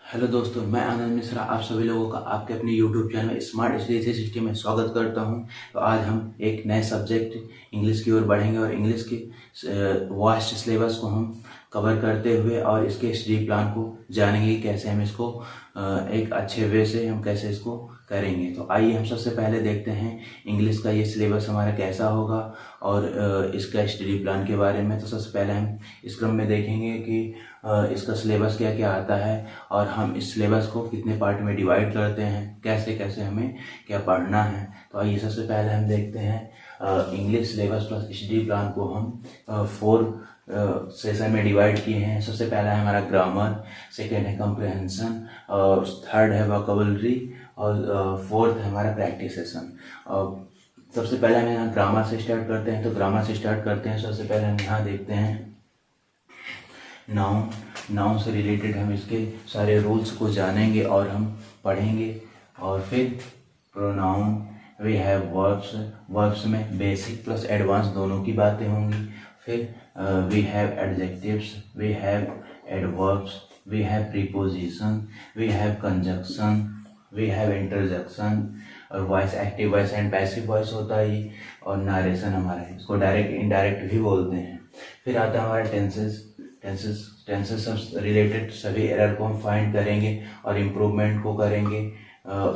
Hello दोस्तों, मैं आनंद मिश्रा आप सभी लोगों का आपके अपने यूट्यूब चैनल स्मार्ट स्टडी 360 में स्वागत करता हूं। तो आज हम एक नए सब्जेक्ट इंग्लिश की ओर बढ़ेंगे और इंग्लिश के वास्ट सिलेबस को हम कवर करते हुए और इसके स्टडी प्लान को जानेंगे कि कैसे हम इसको एक अच्छे वे से हम कैसे इसको करेंगे। तो आइए हम सबसे पहले देखते हैं इंग्लिश का ये सिलेबस हमारा कैसा होगा और इसका स्टडी प्लान के बारे में। तो सबसे पहले हम इस क्रम में देखेंगे कि इसका सिलेबस क्या क्या आता है और हम इस सिलेबस को कितने पार्ट में डिवाइड करते हैं, कैसे कैसे हमें क्या पढ़ना है। तो आइए सबसे पहले हम देखते हैं English syllabus plus study plan को हम 4 सेशन में डिवाइड किए हैं। सबसे पहला है हमारा ग्रामर, सेकेंड है कॉम्प्रिहेंशन और थर्ड है वोकैबुलरी और फोर्थ है हमारा प्रैक्टिस सेशन। सबसे पहले हम यहाँ ग्रामर से स्टार्ट करते हैं। तो ग्रामर से स्टार्ट करते हैं। सबसे पहले हम यहाँ देखते हैं नाउन से रिलेटेड हम इसके सारे रूल्स को जानेंगे और हम पढ़ेंगे। और फिर प्रोनाउन, वी हैव वर्ब्स में बेसिक प्लस एडवांस दोनों की बातें होंगी। फिर we have adjectives, we have adverbs, we have preposition, we have conjunction, we have interjection और voice, active voice and passive voice होता है ये। और नारेशन हमारा है, इसको डायरेक्ट इनडायरेक्ट भी बोलते हैं। फिर आता है हमारा टेंसेस से रिलेटेड सभी एरर को हम फाइंड करेंगे और इम्प्रूवमेंट को करेंगे।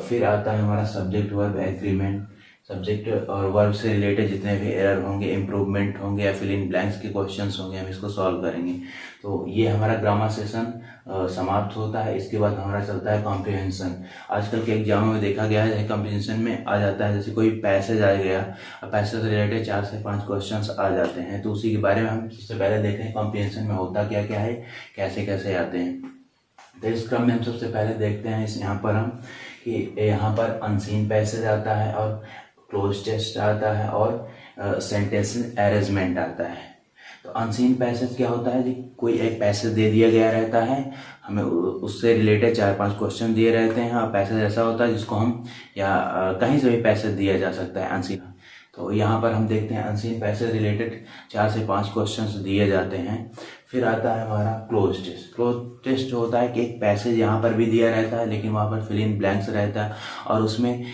फिर आता है हमारा सब्जेक्ट वर्ब एग्रीमेंट, सब्जेक्ट और वर्ब से रिलेटेड जितने भी एरर होंगे, इम्प्रूवमेंट होंगे या फिल इन ब्लैंक्स के क्वेश्चंस होंगे, हम इसको सॉल्व करेंगे। तो ये हमारा ग्रामर सेशन समाप्त होता है। इसके बाद हमारा चलता है कॉम्प्रिहेंशन। आजकल के एग्जामों में देखा गया है कॉम्प्रिहेंशन में आ जाता है, जैसे कोई पैसेज आ गया और पैसेज से रिलेटेड 4 से 5 क्वेश्चंस आ जाते हैं। तो उसी के बारे में हम सबसे पहले देखते हैं कॉम्प्रिहेंशन में होता क्या क्या है, कैसे कैसे आते हैं। तो इस क्रम में हम सबसे पहले देखते हैं यहाँ पर हम कि यहाँ पर अनसीन पैसेज आता है और क्लोज टेस्ट आता है और सेंटेंस अरेंजमेंट आता है। तो अनसीन पैसेज क्या होता है जी, कोई एक पैसेज दे दिया गया रहता है, हमें उससे रिलेटेड 4-5 क्वेश्चन दिए रहते हैं और पैसेज ऐसा होता है जिसको हम या कहीं से भी पैसेज दिया जा सकता है अनसीन। तो यहाँ पर हम देखते हैं अनसीन पैसेज रिलेटेड 4 से 5 क्वेश्चंस दिए जाते हैं। फिर आता है हमारा क्लोज टेस्ट। क्लोज टेस्ट होता है कि एक पैसेज यहाँ पर भी दिया रहता है लेकिन वहाँ पर फिल इन ब्लैंक्स रहता है और उसमें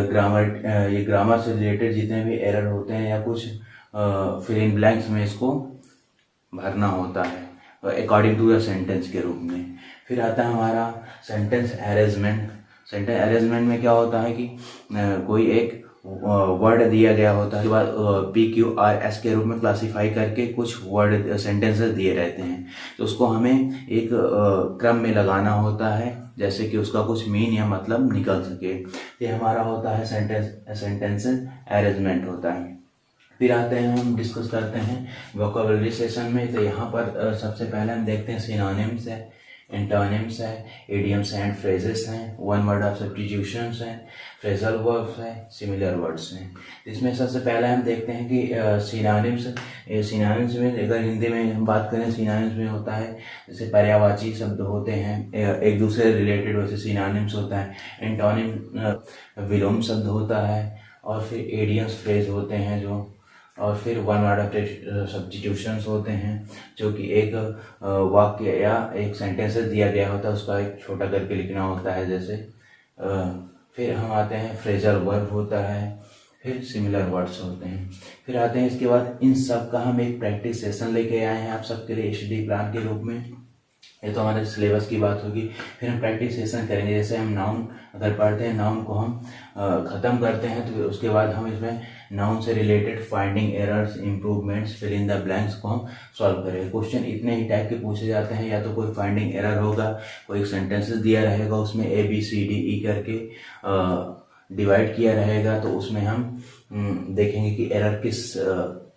ग्रामर से रिलेटेड जितने भी एरर होते हैं या कुछ फिल इन ब्लैंक्स में इसको भरना होता है अकॉर्डिंग टू द सेंटेंस के रूप में। फिर आता है हमारा सेंटेंस अरेंजमेंट। सेंटेंस अरेंजमेंट में क्या होता है कि कोई एक वर्ड दिया गया होता है, उसके बाद PQRS के रूप में क्लासीफाई करके कुछ वर्ड सेंटेंसेस दिए रहते हैं। तो उसको हमें एक क्रम में लगाना होता है जैसे कि उसका कुछ मीन या मतलब निकल सके। ये हमारा होता है सेंटेंस अरेंजमेंट होता है। फिर आते हैं हम डिस्कस करते हैं वोकैबुलरी सेशन में। तो यहाँ पर सबसे पहले हम देखते हैं सिनोनिम्स है, एंटोनिम्स है, इडियम्स एंड फ्रेजेस हैं, वन वर्ड ऑफ सब्स्टिट्यूशंस हैं, फ्रेजल वर्ब्स हैं, सिमिलर वर्ड्स हैं। इसमें सबसे पहले हम देखते हैं कि सिनोनिम्स में अगर हिंदी में हम बात करें, सिनोनिम्स में होता है जैसे पर्यायवाची शब्द होते हैं एक दूसरे रिलेटेड, वैसे सिनोनिम्स होता है। एंटोनिम विलोम शब्द होता है और फिर इडियम्स फ्रेज होते हैं जो, और फिर वन वर्ड ऑफ सब्स्टिट्यूशंस होते हैं जो कि एक वाक्य या एक सेंटेंस दिया गया होता है उसका एक छोटा करके लिखना होता है जैसे। फिर हम आते हैं फ्रेजल वर्ब होता है, फिर सिमिलर वर्ड्स होते हैं। फिर आते हैं इसके बाद इन सब का हम एक प्रैक्टिस सेशन लेके आए हैं आप सबके लिए स्टडी प्लान के रूप में। ये तो हमारे सिलेबस की बात होगी। फिर हम प्रैक्टिस सेशन करेंगे, जैसे हम नाउन अगर पढ़ते हैं, नाउन को हम ख़त्म करते हैं तो उसके बाद हम इसमें नाउन से related finding errors, improvements, fill in the blanks को हम सॉल्व करेंगे। क्वेश्चन इतने ही टाइप के पूछे जाते हैं, या तो कोई फाइंडिंग एरर होगा, कोई सेंटेंसेस दिया रहेगा उसमें ABCDE करके डिवाइड किया रहेगा, तो उसमें हम देखेंगे कि एरर किस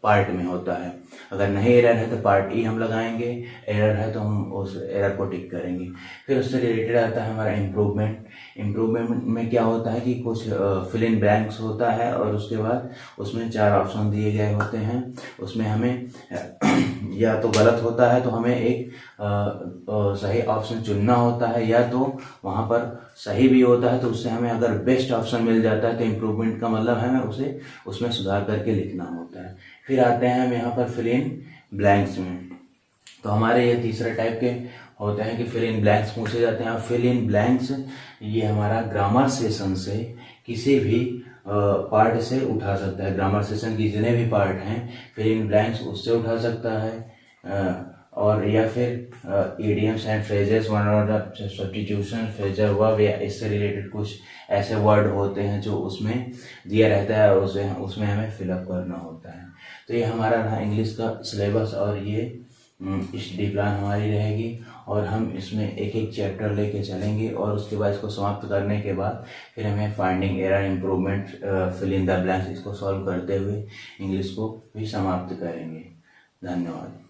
पार्ट में होता है। अगर नहीं एरर है तो पार्ट E हम लगाएंगे, एरर है तो हम उस एरर को टिक करेंगे। फिर उससे रिलेटेड आता है हमारा इम्प्रूवमेंट। इम्प्रूवमेंट में क्या होता है कि कुछ फिल इन ब्लैंक्स होता है और उसके बाद उसमें 4 ऑप्शन दिए गए होते हैं। उसमें हमें या तो गलत होता है तो हमें एक सही ऑप्शन चुनना होता है, या तो वहाँ पर सही भी होता है तो उससे हमें अगर बेस्ट ऑप्शन मिल जाता है तो इम्प्रूवमेंट का मतलब है हमें उसे उसमें सुधार करके लिखना होता है। फिर आते हैं हम यहाँ पर फिल इन ब्लैंक्स में। तो हमारे ये तीसरा टाइप के होते हैं कि फिल इन ब्लैंक्स पूछे जाते हैं। और फिल इन ब्लैंक्स ये हमारा ग्रामर सेशन से किसी भी पार्ट से उठा सकता है। ग्रामर सेशन की जितने भी पार्ट हैं फिल इन ब्लैंक्स उससे उठा सकता है। और या फिर इडियम्स एंड फ्रेजेस, वन और सब्स्टिट्यूशन, फ्रेजर वर्ब या इससे रिलेटेड कुछ ऐसे वर्ड होते हैं जो उसमें दिया रहता है और उसमें हमें फिलअप करना होता है। तो ये हमारा रहा इंग्लिश का सिलेबस और ये स्टडी प्लान हमारी रहेगी और हम इसमें एक एक चैप्टर लेके चलेंगे और उसके बाद इसको समाप्त करने के बाद फिर हमें finding error, improvement, fill in the blanks इसको सॉल्व करते हुए इंग्लिश को भी समाप्त करेंगे। धन्यवाद।